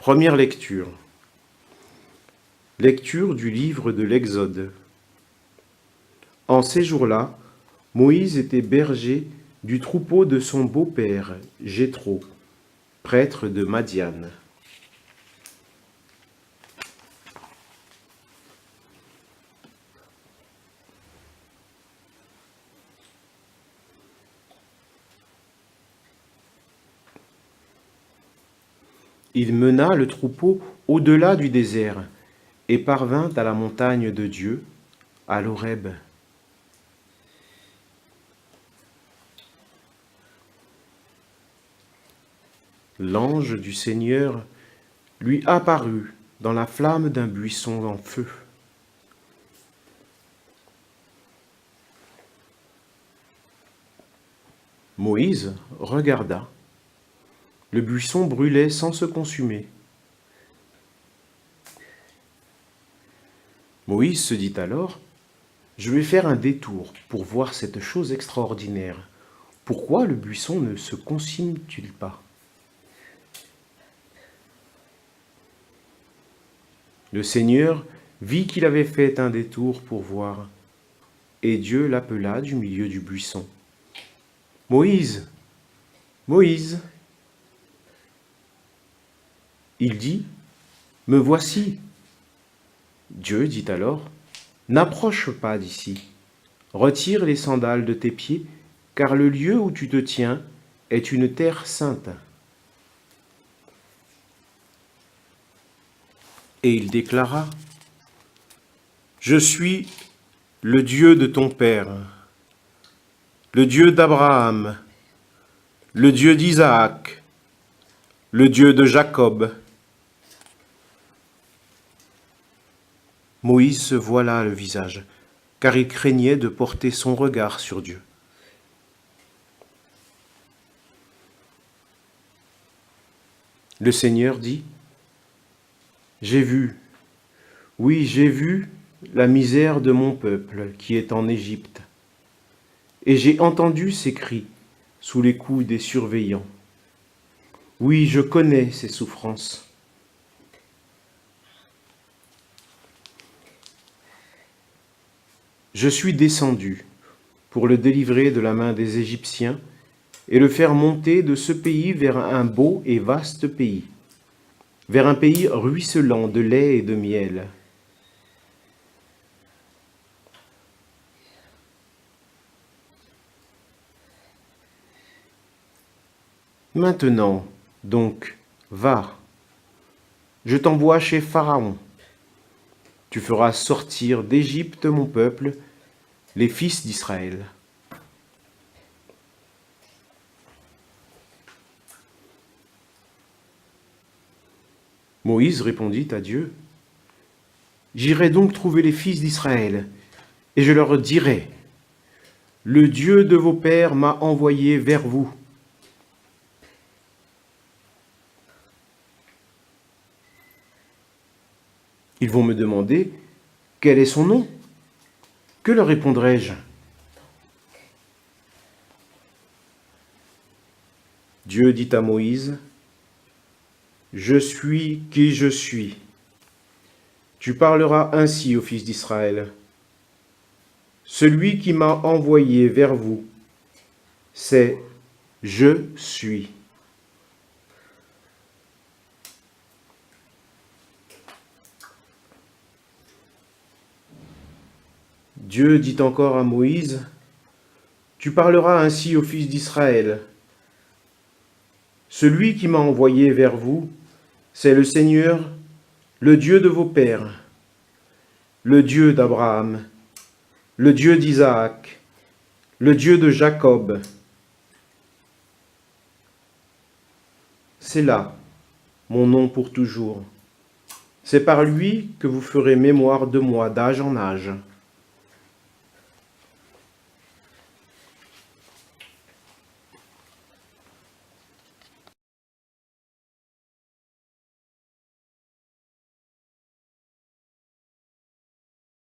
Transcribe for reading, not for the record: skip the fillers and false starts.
Première lecture. Lecture du livre de l'Exode. En ces jours-là, Moïse était berger du troupeau de son beau-père, Jéthro, prêtre de Madian. Il mena le troupeau au-delà du désert et parvint à la montagne de Dieu, à l'Horeb. L'ange du Seigneur lui apparut dans la flamme d'un buisson en feu. Moïse regarda. Le buisson brûlait sans se consumer. Moïse se dit alors, « Je vais faire un détour pour voir cette chose extraordinaire. Pourquoi le buisson ne se consume-t-il pas ?» Le Seigneur vit qu'il avait fait un détour pour voir, et Dieu l'appela du milieu du buisson. « Moïse, Moïse !» Il dit, « Me voici. » Dieu dit alors, « N'approche pas d'ici. Retire les sandales de tes pieds, car le lieu où tu te tiens est une terre sainte. » Et il déclara, « Je suis le Dieu de ton père, le Dieu d'Abraham, le Dieu d'Isaac, le Dieu de Jacob. » Moïse se voila le visage, car il craignait de porter son regard sur Dieu. Le Seigneur dit, « J'ai vu, oui, j'ai vu la misère de mon peuple qui est en Égypte, et j'ai entendu ses cris sous les coups des surveillants. Oui, je connais ses souffrances. Je suis descendu pour le délivrer de la main des Égyptiens et le faire monter de ce pays vers un beau et vaste pays, vers un pays ruisselant de lait et de miel. Maintenant, donc, va, je t'envoie chez Pharaon. Tu feras sortir d'Égypte mon peuple, les fils d'Israël. » Moïse répondit à Dieu, « J'irai donc trouver les fils d'Israël, et je leur dirai, « Le Dieu de vos pères m'a envoyé vers vous. » Ils vont me demander, « Quel est son nom ?» Que leur répondrai-je? Dieu dit à Moïse, « Je suis qui je suis. Tu parleras ainsi aux fils d'Israël. Celui qui m'a envoyé vers vous, c'est « Je suis ». Dieu dit encore à Moïse, « Tu parleras ainsi aux fils d'Israël. Celui qui m'a envoyé vers vous, c'est le Seigneur, le Dieu de vos pères, le Dieu d'Abraham, le Dieu d'Isaac, le Dieu de Jacob. C'est là mon nom pour toujours. C'est par lui que vous ferez mémoire de moi d'âge en âge.